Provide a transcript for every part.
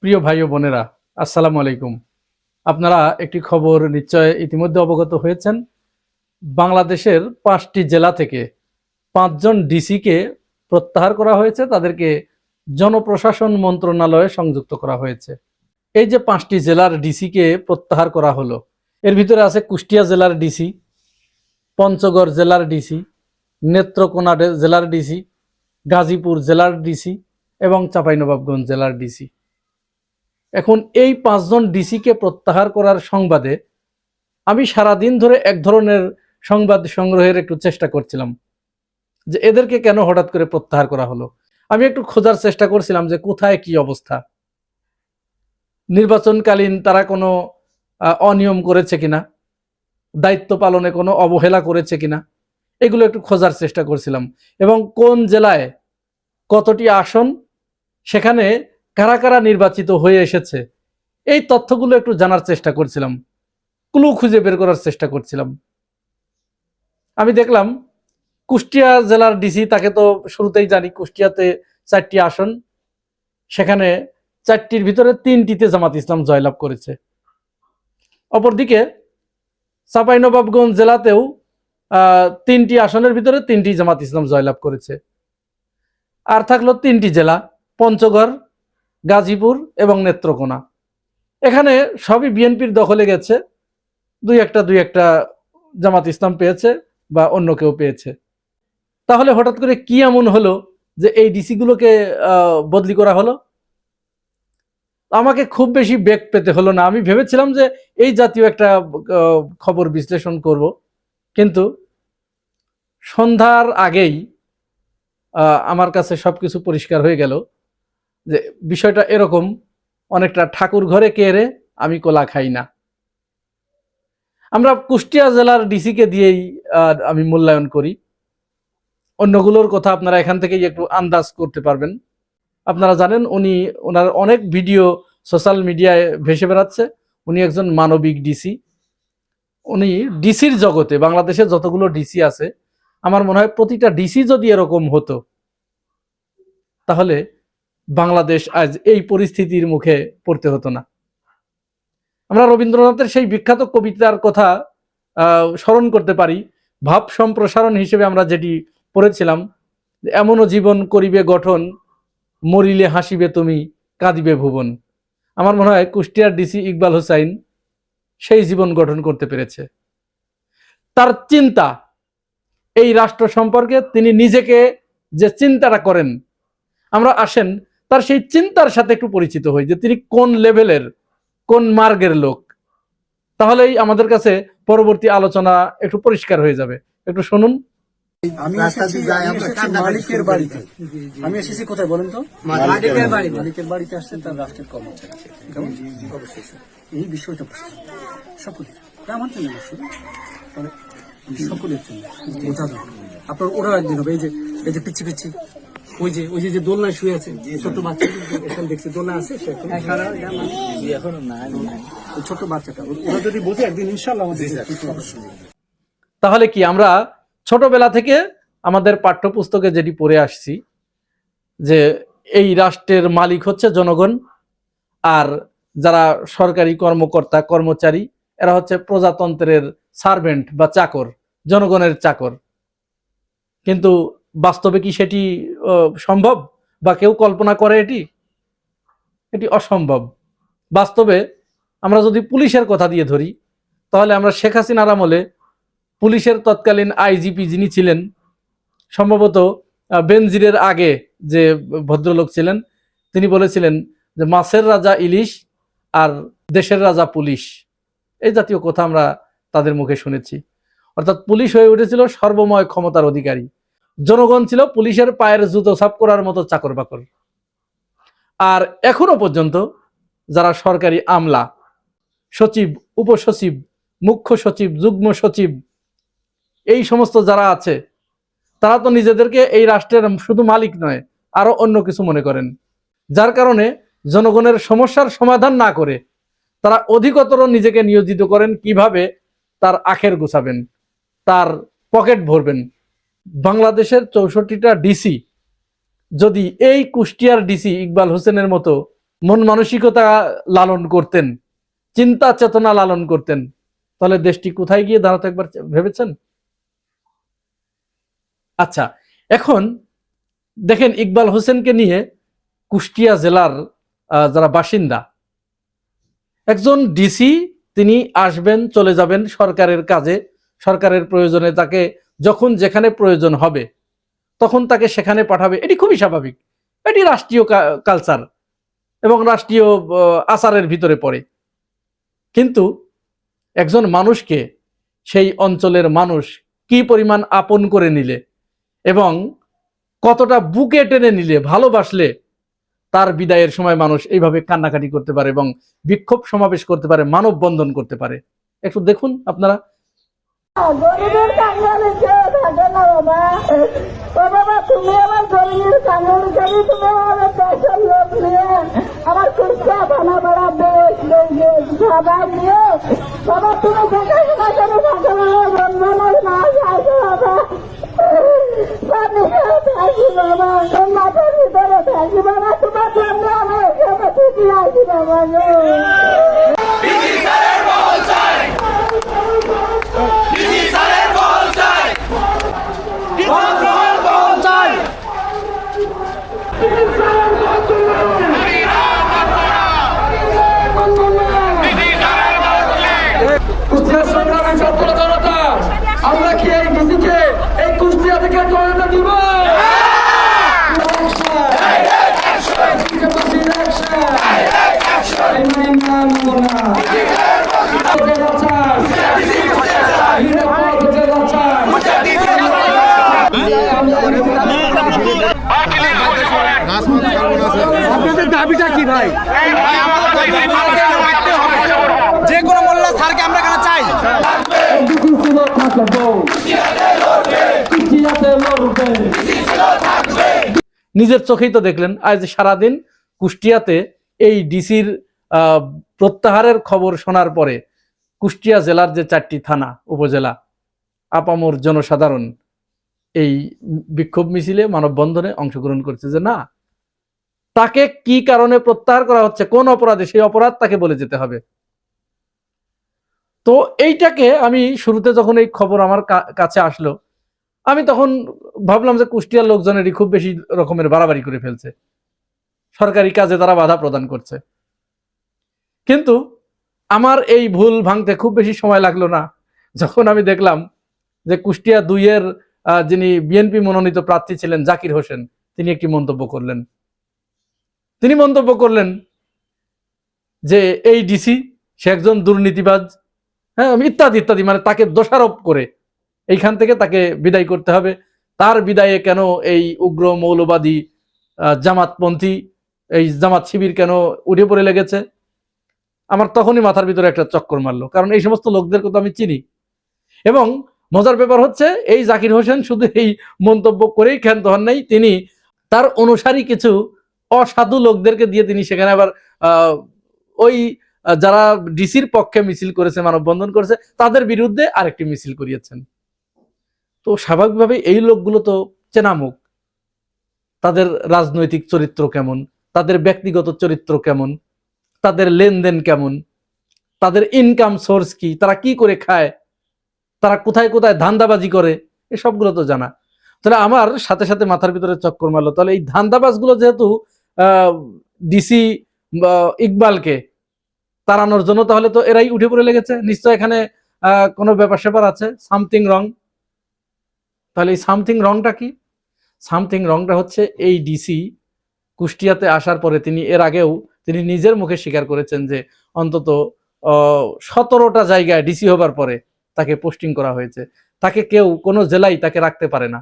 প্রিয় ভাই ও বোনেরা, আসসালামু আলাইকুম। আপনারা একটি খবর নিশ্চয় ইতিমধ্যে অবগত হয়েছেন। বাংলাদেশের 5টি জেলা থেকে 5জন ডিসিকে প্রত্যাহার করা হয়েছে, তাদেরকে জনপ্রশাসন মন্ত্রণালয়ে সংযুক্ত করা হয়েছে। এই যে 5টি জেলার ডিসিকে প্রত্যাহার করা হলো, এর ভিতরে আছে কুষ্টিয়া জেলার ডিসি, পঞ্চগড় জেলার ডিসি, নেত্রকোনা জেলার ডিসি, গাজীপুর জেলার ডিসি এবং চাঁপাইনবাবগঞ্জ জেলার ডিসি। এখন এই 5জন ডিসিকে প্রত্যাহার করার সংবাদে আমি সারাদিন ধরে এক ধরনের সংবাদ সংগ্রহের একটু চেষ্টা করছিলাম যে এদেরকে কেন হঠাৎ করে প্রত্যাহার করা হলো। আমি একটু খোঁজার চেষ্টা করছিলাম যে কোথায় কি অবস্থা, নির্বাচনকালীন তারা কোনো অনিয়ম করেছে কিনা, দায়িত্ব পালনে কোনো অবহেলা করেছে কিনা, এগুলো একটু খোঁজার চেষ্টা করছিলাম। এবং কোন জেলায় কতটি আসন, সেখানে কারা কারা নির্বাচিত হয়ে এসেছে, এই তথ্যগুলো একটু জানার চেষ্টা করছিলাম, ক্লু খুঁজে বের করার চেষ্টা করছিলাম। আমি দেখলাম কুষ্টিয়া জেলার ডিসি, তাকে তো শুরুতেই জানি, কুষ্টিয়াতে 4টি আসন, সেখানে 4টির ভিতরে 3টিতে জামাত ইসলাম জয়লাভ করেছে। অপরদিকে চাঁপাইনবাবগঞ্জ জেলাতেও 3টি আসনের ভিতরে 3টি জামাত ইসলাম জয়লাভ করেছে। আর থাকলো 3টি জেলা, পঞ্চগড়, গাজীপুর এবং নেত্রকোনা। এখানে সবই বিএনপির দখলে গেছে, দুই একটা জামাত ইসলাম পেয়েছে বা অন্য কেউ পেয়েছে। তাহলে হঠাৎ করে কি এমন হলো যে এই ডিসি গুলোকে বদলি করা হলো? আমাকে খুব বেশি বেগ পেতে হলো না। আমি ভেবেছিলাম যে এই জাতীয় একটা খবর বিশ্লেষণ করব, কিন্তু সন্ধ্যার আগেই আমার কাছে সবকিছু পরিষ্কার হয়ে গেল যে বিষয়টা এরকম, অনেকটা ঠাকুর ঘরে কেড়ে আমি কোলা খাই না। আমরা কুষ্টিয়া জেলার ডিসিকে দিয়েই আমি মূল্যায়ন করি, অন্যগুলোর কথা আপনারা এখান থেকেই একটু আন্দাজ করতে পারবেন। আপনারা জানেন ওনার অনেক ভিডিও সোশ্যাল মিডিয়ায় ভেসে বেড়াচ্ছে। উনি একজন মানবিক ডিসি। উনি ডিসির জগতে বাংলাদেশে যতগুলো ডিসি আছে, আমার মনে হয় প্রতিটা ডিসি যদি এরকম হতো, তাহলে বাংলাদেশ আজ এই পরিস্থিতির মুখে পড়তে হতো না। আমরা রবীন্দ্রনাথের সেই বিখ্যাত কবিতার কথা স্মরণ করতে পারি। ভাব সম্প্রসারণ হিসেবে আমরা যেটি পড়েছিলাম, এমনও জীবন করিবে গঠন, মরিলে হাসিবে তুমি, কাঁদিবে ভুবন। আমার মনে হয় কুষ্টিয়ার ডিসি ইকবাল হোসাইন সেই জীবন গঠন করতে পেরেছে। তার চিন্তা, এই রাষ্ট্র সম্পর্কে তিনি নিজেকে যে চিন্তাটা করেন, আমরা আসেন তার সেই চিন্তার সাথে একটু পরিচিত হই, যে তিনি কোন লেভেলের, কোন মার্গের লোক। তাহলেই আমাদের কাছে পরবর্তী আলোচনা একটু পরিষ্কার হয়ে যাবে। একটু শুনুন। আমি মালিকের বাড়িতে, আমি এসেছি কোথায় বলেন তো? মালিকের বাড়িতে আসছেন তার রাষ্ট্রের কর্মচারী, কেমন? অবশ্যই এই বিষয়টা সকলে আমার জন্য সকলের জন্য বোঝা দরকার। আপনার ওরাও একদিন হবে। এই যে পিচ্ছি পিচ্ছি ওই যে দোলনায় শুয়ে আছে ছোট বাচ্চা, এখন দেখছি দোলনা আছে, ছোট বাচ্চাটা, ওরা যদি বোঝে একদিন ইনশাল্লাহ আমাদের। তাহলে কি আমরা ছোটবেলা থেকে আমাদের পাঠ্যপুস্তকে যেটি পড়ে আসছি, যে এই রাষ্ট্রের মালিক হচ্ছে জনগণ, আর যারা সরকারি কর্মকর্তা কর্মচারী এরা হচ্ছে প্রজাতন্ত্রের সার্ভেন্ট বা চাকর, জনগণের চাকর। কিন্তু বাস্তবে কি সেটি সম্ভব, বা কেউ কল্পনা করে এটি অসম্ভব। বাস্তবে আমরা যদি পুলিশের কথা দিয়ে ধরি, তাহলে আমরা শেখ হাসিনার আমলে পুলিশের তৎকালীন আইজিপি যিনি ছিলেন, সম্ভবত বেনজিরের আগে যে ভদ্রলোক ছিলেন, তিনি বলেছিলেন যে মাছের রাজা ইলিশ আর দেশের রাজা পুলিশ। এই জাতীয় কথা আমরা তাদের মুখে শুনেছি। অর্থাৎ পুলিশ হয়ে উঠেছিল সর্বময় ক্ষমতার অধিকারী, জনগণ ছিল পুলিশের পায়ের জুতো সাফ করার মতো চাকর বাকর। আর এখনো পর্যন্ত যারা সরকারি আমলা, সচিব, উপসচিব, মুখ্য সচিব, যুগ্ম সচিব, এই সমস্ত যারা আছে, তারা তো নিজেদেরকে এই রাষ্ট্রের শুধু মালিক নয়, আরো অন্য কিছু মনে করেন। যার কারণে জনগণের সমস্যার সমাধান না করে তারা অধিকতর নিজেকে নিয়োজিত করেন কিভাবে তার আখের গুছাবেন, তার পকেট ভরবেন। বাংলাদেশের 64টা ডিসি যদি এই কুষ্টিয়ার ডিসি ইকবাল হোসেনের মতো মন মানসিকতা লালন করতেন, চিন্তা চেতনা লালন করতেন, তাহলে দেশটি কোথায় গিয়ে দাঁড়াতো একবার ভেবেছেন? আচ্ছা, এখন দেখেন ইকবাল হোসেনকে নিয়ে কুষ্টিয়া জেলার যারা বাসিন্দা, একজন ডিসি তিনি আসবেন চলে যাবেন সরকারের কাজে, সরকারের প্রয়োজনে তাকে যখন যেখানে প্রয়োজন হবে তখন তাকে সেখানে পাঠাবে, এটি খুবই স্বাভাবিক, এটি রাষ্ট্রীয় কালচার এবং রাষ্ট্রীয় আচারের ভিতরে পড়ে। কিন্তু একজন মানুষকে সেই অঞ্চলের মানুষ কি পরিমাণ আপন করে নিলে এবং কতটা বুকে টেনে নিলে, ভালোবাসলে তার বিদায়ের সময় মানুষ এইভাবে কান্নাকাটি করতে পারে এবং বিক্ষোভ সমাবেশ করতে পারে, মানববন্ধন করতে পারে। একটু দেখুন আপনারা। গরিবের কাঙ্গালে কেউ থাকে না বাবা। ও বাবা, তুমি আমার গরিবের কাঙ্গাল হিসাবে তুমি আমার দেশের লোক নিয়ে আমার কুষ্টিয়া থানা পাড়া দেশ সবাই নিয়ে বাবা তুমি দেখাশোনা করে থাকো বন্ধনের মাছ আছে বাবা। থাকি বাবা, মাথার ভিতরে থাকি বাবা, তোমার জন্য আমার এখানে ঠিকই আছি বাবা গো। আমরা কি এই ডিসিকে এই কুষ্টিয়া থেকে টয়লেটে দিব? আপনাদের দাবিটা কি ভাই? যে কোনো মোল্লা স্যারকে আমরা কেন চাই? নিজের চোখেই তো দেখলেন আজ সারাদিন কুষ্টিয়াতে এই ডিসির প্রত্যাহারের খবর শোনার পরে কুষ্টিয়া জেলার যে 4টি থানা উপজেলা, আপামর জনসাধারণ এই বিক্ষোভ মিছিলে মানববন্ধনে অংশগ্রহণ করছে যে না, তাকে কি কারণে প্রত্যাহার করা হচ্ছে, কোন অপরাধে, সেই অপরাধ তাকে বলে যেতে হবে। তো এইটাকে আমি শুরুতে যখন এই খবর আমার কাছে আসলো, আমি তখন ভাবলাম যে কুষ্টিয়ার লোকজনেরই খুব বেশি রকমের বাড়াবাড়ি করে ফেলছে, সরকারি কাজে তারা বাধা প্রদান করছে। কিন্তু আমার এই ভুল ভাঙতে খুব বেশি সময় লাগলো না, যখন আমি দেখলাম যে কুষ্টিয়া 2-এর যিনি বিএনপি মনোনীত প্রার্থী ছিলেন জাকির হোসেন, তিনি একটি মন্তব্য করলেন। তিনি মন্তব্য করলেন যে এই ডিসি সে একজন দুর্নীতিবাজ, হ্যাঁ, ইত্যাদি ইত্যাদি, মানে তাকে দোষারোপ করে এইখান থেকে তাকে বিদায় করতে হবে। তার বিদায়ে কেন এই উগ্র মৌলবাদী জামাতপন্থী, এই জামাত শিবির কেন উঠে পড়ে লেগেছে? আমার তখনই মাথার ভিতরে একটা চক্কর মারলো, কারণ এই সমস্ত লোকদের কথা আমি চিনি। এবং মজার ব্যাপার হচ্ছে এই জাকির হোসেন শুধু এই মন্তব্য করেই ক্ষান্ত হন নাই, তিনি তার অনুসারী কিছু অসাধু লোকদেরকে দিয়ে তিনি সেখানে আবার ওই যারা ডিসির পক্ষে মিছিল করেছে, মানববন্ধন করেছে, তাদের বিরুদ্ধে আরেকটি মিছিল করিয়েছেন। তো স্বাভাবিকভাবে এই লোকগুলো তো চেনা মুখ, তাদের রাজনৈতিক চরিত্র কেমন, তাদের ব্যক্তিগত চরিত্র কেমন, তাদের লেনদেন কেমন, তাদের ইনকাম সোর্স কি, তারা কি করে খায়, তারা কোথায় কোথায় ধান্দাবাজি করে, এসবগুলো তো জানা। তাহলে আমার সাথে সাথে মাথার ভিতরে চক্কর মারলো, তাহলে এই ধান্দাবাজগুলো যেহেতু ডিসি ইকবালকে তাড়ানোর জন্য, তাহলে তো এরাই উঠে পড়ে লেগেছে, নিশ্চয় এখানে কোনো ব্যাপার স্যাপার আছে, সামথিং রং। তাহলে এই সামথিং রংটা কি? সামথিং রংটা হচ্ছে এই ডিসি কুষ্টিয়াতে আসার পরে তিনি এর আগেও তিনি নিজের মুখে স্বীকার করেছেন যে অন্তত 17টা জায়গায় ডিসি হবার পরে তাকে পোস্টিং করা হয়েছে। তাকে কেউ কোনো জেলায় তাকে রাখতে পারে না,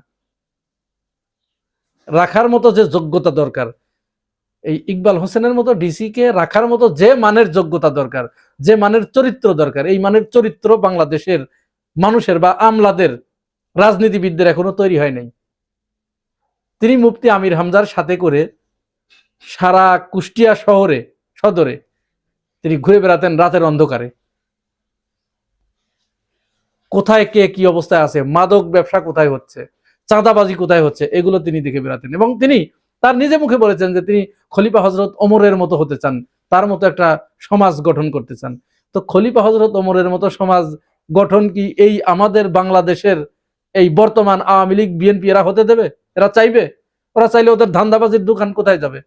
রাখার মতো যে যোগ্যতা দরকার, এই ইকবাল হোসেনের মতো ডিসি কে রাখার মতো যে মানের যোগ্যতা দরকার, যে মানের চরিত্র দরকার, এই মানের চরিত্র বাংলাদেশের মানুষের বা আমলাদের, রাজনীতিবিদদের এখনো তৈরি হয় নাই। তিনি মুফতি আমির হামজার সাথে করে সারা কুষ্টিয়া শহরে সদরে তিনি ঘুরে বেড়াতেন রাতের অন্ধকারে, কোথায় কে কি অবস্থায় আছে, মাদক ব্যবসা কোথায় হচ্ছে, চাঁদাবাজি কোথায় হচ্ছে, এগুলো তিনি দেখে বেড়াতেন। এবং তিনি তার নিজে মুখে বলেছেন যে তিনি খলিফা হজরত ওমরের মতো হতে চান, তার মতো একটা সমাজ গঠন করতে চান। তো খলিফা হজরত ওমরের মতো সমাজ গঠন কি এই আমাদের বাংলাদেশের এই বর্তমান আওয়ামী লীগ বিএনপি এরা হতে দেবে? এরা চাইবে? ওরা চাইলে ওদের ধান্দাবাজির দোকান কোথায় যাবে?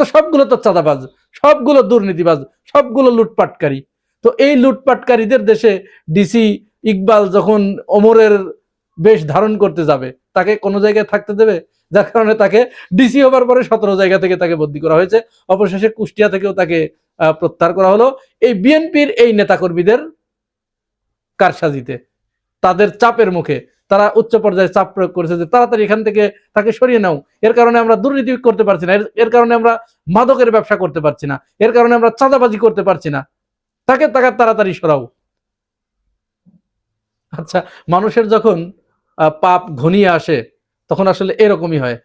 তো সবগুলো তো চাঁদাবাজ, সবগুলো দুর্নীতিবাজ, সবগুলো লুটপাটকারী। তো এই লুটপাটকারীদের দেশে ডিসি ইকবাল যখন ওমরের বেশ ধারণ করতে যাবে, তাকে কোনো জায়গায় থাকতে দেবে? যার কারণে তাকে ডিসি হবার পরে 17 জায়গা থেকে তাকে বদলি করা হয়েছে, অবশেষে কুষ্টিয়া থেকেও তাকে প্রত্যাহার করা হলো এই বিএনপির এই নেতাকর্মীদের কারসাজিতে, তাদের চাপের মুখে। তারা উচ্চ পর্যায়ে চাপ প্রয়োগ করেছে যে তাড়াতাড়ি এখান থেকে তাকে সরিয়ে নাও, এর কারণে আমরা দুর্নীতি করতে পারছি না, এর কারণে আমরা মাদকের ব্যবসা করতে পারছি না, এর কারণে আমরা চাঁদাবাজি করতে পারছি না, তাকে তাড়াতাড়ি সরাও। আচ্ছা, মানুষের যখন পাপ ঘনিয়ে আসে তখন আসলে এরকমই হয়।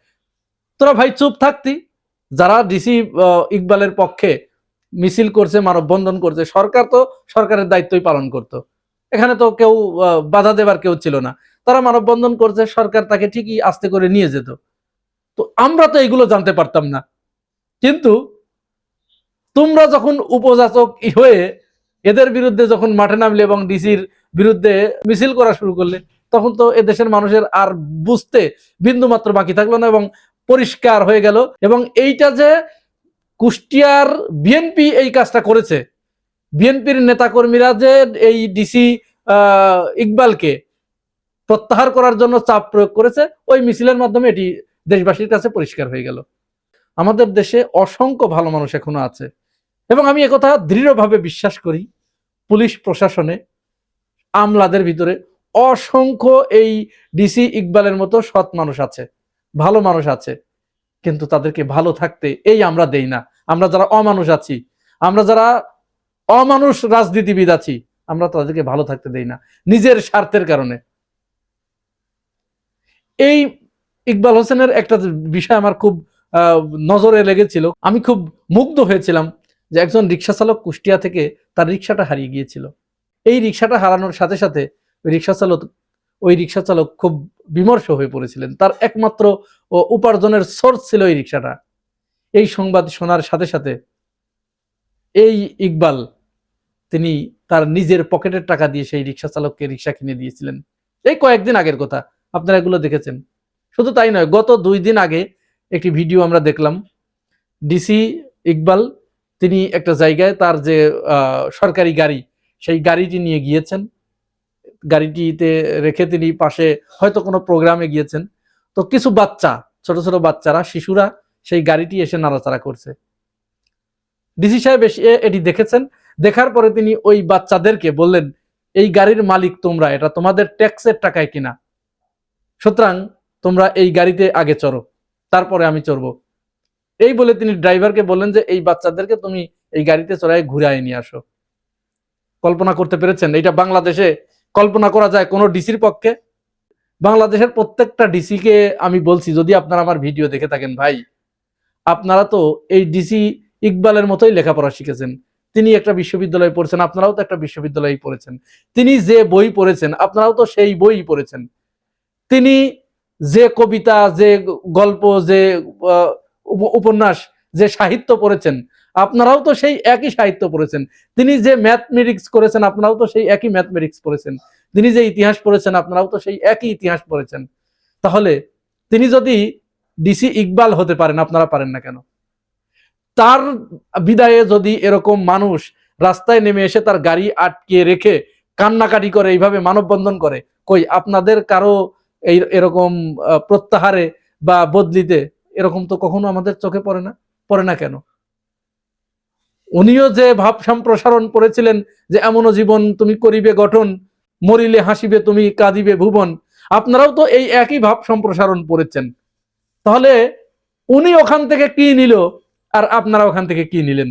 তোরা ভাই চুপ থাকতি, যারা ডিসি ইকবালের পক্ষে মিছিল করছে, মানববন্ধন করছে, সরকার তো সরকারের দায়িত্বই পালন করত, এখানে তো কেউ বাধা দেবার কেউ ছিল না। তারা মানববন্ধন করছে, সরকার তাকে ঠিকই আস্তে করে নিয়ে যেত। তো আমরা তো এগুলো জানতে পারতাম না। কিন্তু তোমরা যখন উপযাচক হয়ে এদের বিরুদ্ধে যখন মাঠে নামলে এবং ডিসির বিরুদ্ধে মিছিল করা শুরু করলে, তখন তো এদেশের মানুষের আর বুঝতে বিন্দুমাত্র বাকি থাকলো না এবং পরিষ্কার হয়ে গেল। এবং এইটা যে কুষ্টিয়ার বিএনপি এই কাজটা করেছে, বিএনপির নেতাকর্মীরা যে এই ডিসি ইকবালকে প্রত্যাহার করার জন্য চাপ প্রয়োগ করেছে, ওই মিছিলের মাধ্যমে এটি দেশবাসীর কাছে পরিষ্কার হয়ে গেল। আমাদের দেশে অসংখ্য ভালো মানুষ এখনো আছে এবং আমি একথা দৃঢ়ভাবে বিশ্বাস করি, পুলিশ প্রশাসনে আমলাদের ভিতরে অসংখ্য এই ডিসি ইকবালের মতো সৎ মানুষ আছে, ভালো মানুষ আছে, কিন্তু তাদেরকে ভালো থাকতে এই আমরা দেই না। আমরা যারা অমানুষ আছি, আমরা যারা অমানুষ রাজনীতিবিদ আছি, আমরা তাদেরকে ভালো থাকতে দেই না নিজের স্বার্থের কারণে। এই ইকবাল হোসেনের একটা বিষয় আমার খুব নজরে লেগেছিল, আমি খুব মুগ্ধ হয়েছিলাম যে একজন রিক্সা চালক কুষ্টিয়া থেকে তার রিক্সাটা হারিয়ে গিয়েছিল। এই রিক্সাটা হারানোর সাথে সাথে ওই রিক্সা চালক খুব বিমর্ষ হয়ে পড়েছিলেন। তার একমাত্র উপার্জনের সোর্স ছিল এই রিক্সাটা। এই সংবাদ শোনার সাথে সাথে এই ইকবাল তিনি তার নিজের পকেটের টাকা দিয়ে সেই রিক্সা চালককে রিক্সা কিনে দিয়েছিলেন। এই কয়েকদিন আগের কথা, আপনারা এগুলো দেখেছেন। শুধু তাই নয়, গত 2 দিন আগে একটি ভিডিও আমরা দেখলাম, ডিসি ইকবাল তিনি একটা জায়গায় তার যে সরকারি গাড়ি, সেই গাড়িটি নিয়ে গিয়েছেন, গাড়িটিতে রেখে তিনি পাশে হয়তো কোনো প্রোগ্রামে গিয়েছেন। তো কিছু বাচ্চা, ছোট ছোট বাচ্চারা, শিশুরা সেই গাড়িটি এসে নাড়াচাড়া করছে। ডিসি সাহেব এটি দেখেছেন, দেখার পরে তিনি ওই বাচ্চাদেরকে বললেন, এই গাড়ির মালিক তোমরা, এটা তোমাদের ট্যাক্সের টাকায় কিনা, সুতরাং তোমরা এই গাড়িতে আগে চড়ো, তারপরে আমি চড়বো। এই বলে তিনি ড্রাইভারকে বললেন যে এই বাচ্চাদেরকে তুমি এই গাড়িতে চড়ায় ঘুরায় নিয়ে আসো। কল্পনা করতে পেরেছেন? এটা বাংলাদেশে কল্পনা করা যায় কোন ডিসির পক্ষে? বাংলাদেশের প্রত্যেকটা ডিসিকে আমি বলছি, যদি আপনারা আমার ভিডিও দেখে থাকেন ভাই, আপনারা তো এই ডিসি ইকবালের মতোই লেখাপড়া শিখেছেন। তিনি একটা বিশ্ববিদ্যালয়ে পড়েছেন, আপনারাও তো একটা বিশ্ববিদ্যালয়ে পড়েছেন। তিনি যে বই পড়েছেন, আপনারাও তো সেই বই পড়েছেন। তিনি যে কবিতা, যে গল্প, যে উপন্যাস, যে সাহিত্য পড়েছেন, আপনারাও তো সেই একই সাহিত্য পড়েছেন। তিনি যে ম্যাথমেটিক্স করেছেন, আপনারাও তো সেই একই ম্যাথমেটিক্স পড়েছেন। তিনি যে ইতিহাস পড়েছেন, আপনারাও তো সেই একই ইতিহাস পড়েছেন। তাহলে তিনি যদি ডিসি ইকবাল হতে পারেন, আপনারা পারেন না কেন? তার বিদায়ে যদি এরকম মানুষ রাস্তায় নেমে এসে তার গাড়ি আটকে রেখে কান্নাকাটি করে, এইভাবে মানববন্ধন করে, কই আপনাদের কারো এরকম প্রত্যাহারে বা বদলিতে এরকম তো কখনো আমাদের চোখে পড়ে না? পড়ে না কেন? উনিও যে ভাব সম্প্রসারণ করেছিলেন যে এমনও জীবন তুমি করিবে গঠন, মরিলে হাসিবে তুমি কাঁদিবে ভুবন, আপনারাও তো এই একই ভাব সম্প্রসারণ করেছেন। তাহলে উনি ওখান থেকে কি নিল আর আপনারা ওখান থেকে কি নিলেন?